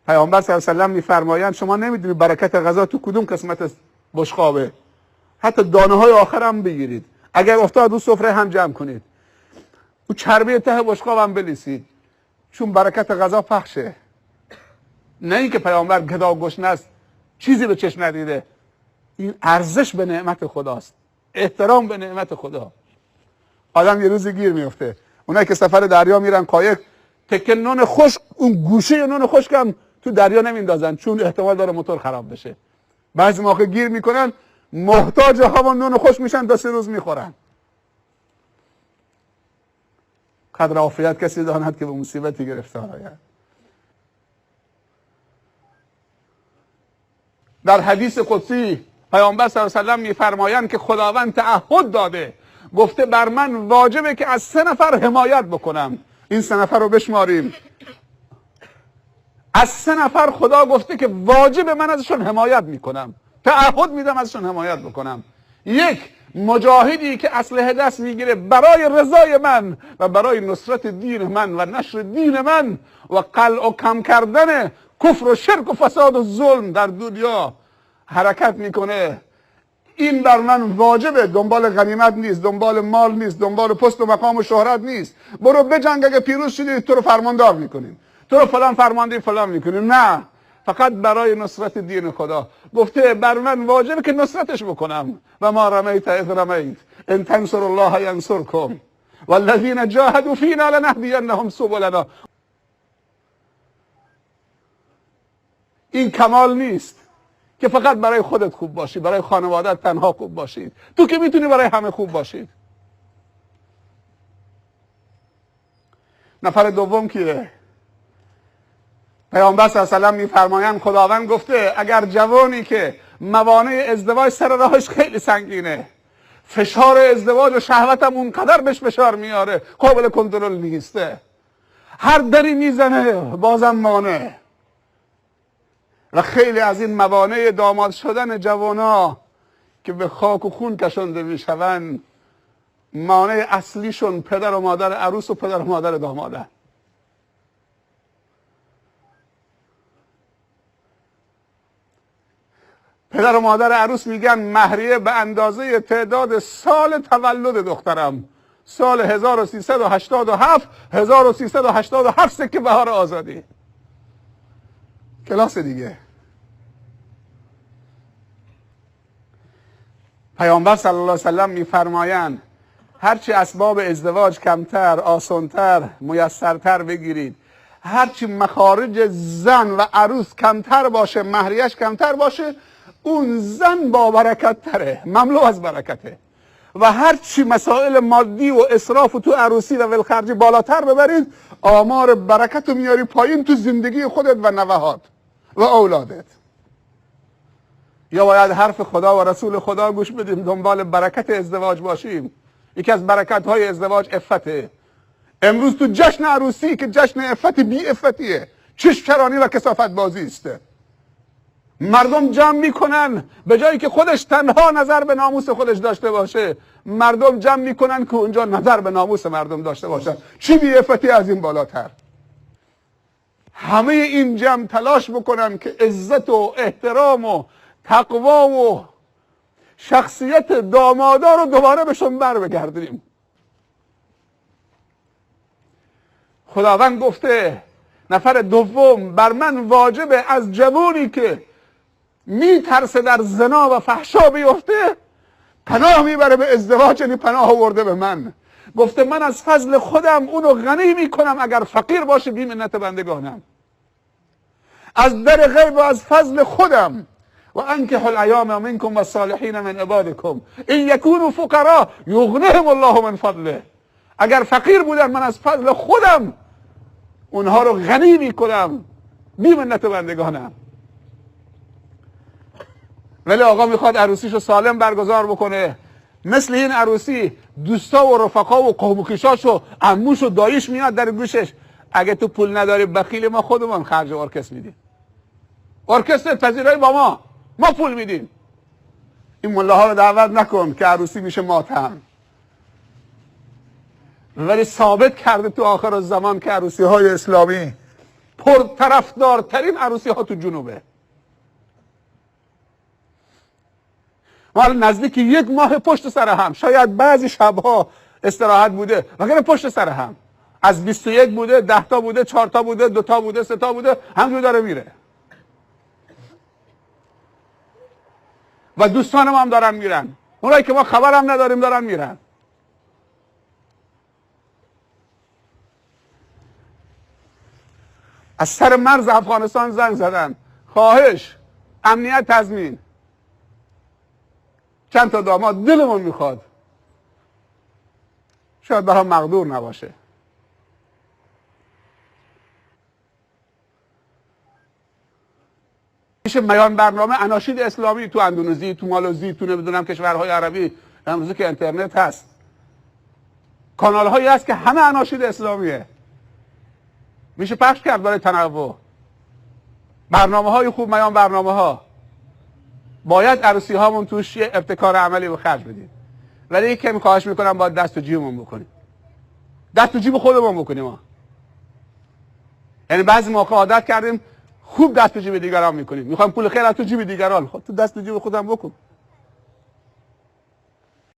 پیامبر صلی الله علیه و سلم میفرمایند شما نمیدونید برکت غذا تو کدوم قسمت بشقابه. حتی دانه های آخر هم بگیرید، اگر افتاد اون سفره هم جمع کنید، اون چربی ته بشقاب هم بلیسید، چون برکت غذا پخشه. نه اینکه پیامبر گدا گشنه است چیزی به چشم ندیده. این ارزش به نعمت خداست، احترام به نعمت خدا. آدم یه روزی گیر میفته. اونایی که سفر دریا میرن قایق، تکه نون خشک، اون گوشه نون خشک هم تو دریا نمیندازن چون احتمال داره موتور خراب بشه. بعضی موقع گیر میکنن محتاج همون نون خشک میشن، تا 3 روز میخورن. قدر عافیت کسی داند که به مصیبتی گرفتار آید. در حدیث قدسی پیامبر صلی الله علیه و سلم میفرمایند که خداوند تعهد داده، گفته بر من واجبه که از 3 نفر حمایت بکنم. این 3 نفر رو بشماریم. از 3 نفر خدا گفته که واجب من ازشون حمایت میکنم، تعهد میدم ازشون حمایت بکنم. 1 مجاهدی که اسلحه دست میگیره برای رضای من و برای نصرت دین من و نشر دین من و قلع و کم کردن کفر و شرک و فساد و ظلم در دنیا حرکت میکنه. این بر من واجبه. دنبال غنیمت نیست، دنبال مال نیست، دنبال پست و مقام و شهرت نیست. برو بجنگ، اگه پیروز شدی تو رو فرماندار میکنیم، تو رو فلان فرمانده فلان میکنیم. نه، فقط برای نصرت دین خدا. گفته بر من واجبه که نصرتش بکنم. و ما رمیت اذ رمیت ان تنصر الله ینصرکم والذین جاهدوا فینا لنهدینهم سبلنا. این کمال نیست که فقط برای خودت خوب باشی، برای خانوادت تنها خوب باشید. تو که میتونی برای همه خوب باشید. نفر دوم کیه؟ پیامبر صلی الله علیه و سلم میفرمایند خداوند گفته اگر جوانی که موانع ازدواج سر راهش خیلی سنگینه، فشار ازدواج و شهوتم اونقدر بهش فشار میاره قابل کنترل نیسته، هر دری میزنه بازم مانع، و خیلی از این موانع داماد شدن جوانا که به خاک و خون کشانده میشوند، مانع اصلیشون پدر و مادر عروس و پدر و مادر دامادن. پدر و مادر عروس میگن مهریه به اندازه تعداد سال تولد دخترم، سال 1387 1387 سکه بهار آزادی. کلاس دیگه. پیامبر صلی الله علیه و سلم میفرمایند هرچی اسباب ازدواج کمتر، آسانتر، میسرتر بگیرید، هرچی مخارج زن و عروس کمتر باشه، مهریش کمتر باشه، اون زن با برکت تره، مملو از برکته. و هرچی مسائل مادی و اسراف و تو عروسی و ولخرجی بالاتر ببرید، آمار برکت رو میاری پایین تو زندگی خودت و نوهات و اولادت. یا باید حرف خدا و رسول خدا گوش بدیم، دنبال برکت ازدواج باشیم. یکی از برکت های ازدواج عفته. امروز تو جشن عروسی که جشن عفت بی عفتیه، چشم‌چرانی و کثافت بازی است. مردم جمع میکنن به جایی که خودش تنها نظر به ناموس خودش داشته باشه، مردم جمع میکنن که اونجا نظر به ناموس مردم داشته باشن. چی بی عفتی از این بالاتر؟ همه این جمع تلاش بکنن که عزت و احترام و تقوا و شخصیت دامادا رو دوباره بهشون بر بگردیم. خداوند گفته نفر دوم بر من واجبه از جوانی که میترسه در زنا و فحشا بیفته پناه میبره به ازدواج، یعنی پناه آورده به من. گفته من از فضل خودم اونو غنی میکنم، اگر فقیر باشه بی منت بندگانم. از در غیب و از فضل خودم. و انکحوا الایام منکم والصالحین من عبادکم ان یکونوا فقراء یغنیهم الله من فضله. اگر فقیر بودن من از فضل خودم اونها رو غنی میکنم، بی منت بندگانم. ولی آقا میخواد عروسیشو سالم برگزار بکنه، مثل این عروسی دوستا و رفقا و قوم و خویشاش و عموش و داییش میاد در گوشش، اگه تو پول نداری بخیل، ما خودمون خرج ارکستر میدیم، ارکستر پذیرایی با ما پول میدیم. این ملاها رو دعوت نکن که عروسی میشه ماتم. ولی ثابت کرده تو آخر الزمان که عروسی های اسلامی پرطرفدارترین عروسی ها تو جنوبه. ما نزدیک 1 ماه پشت سر هم، شاید بعضی شبها استراحت بوده وگرنه پشت سر هم، از 21 بوده، 10 تا بوده، 4 تا بوده، 2 تا بوده، 3 تا بوده، همجور داره میره. و دوستانم هم دارن میرن، اونایی که ما خبرم نداریم دارن میرن. از سر مرز افغانستان زنگ زدن، خواهش امنیت تضمین، چند تا داماد دلمون میخواد، شاید برام مقدور نباشه. میشه میان برنامه اناشید اسلامی تو اندونزی، تو مالوزی، تو نمیدونم کشورهای عربی، امروزی که اینترنت هست، کانال هایی هست که همه اناشید اسلامیه، میشه پخش کرد برای تنوع. برنامه های خوب، میان برنامه ها. باید عروسی هامون توش یه ابتکار عملی به خرج بدیم، ولی یک کمی خواهش میکنم باید دست تو جیبمون بکنیم، دست تو جیب خودمون بکنیم ما. یعنی بعضی موقع عادت کردیم خوب دست تو جیب دیگران میکنیم، میخوام پول خیر از تو جیب دیگران، خب تو دست تو جیب خودم بکن.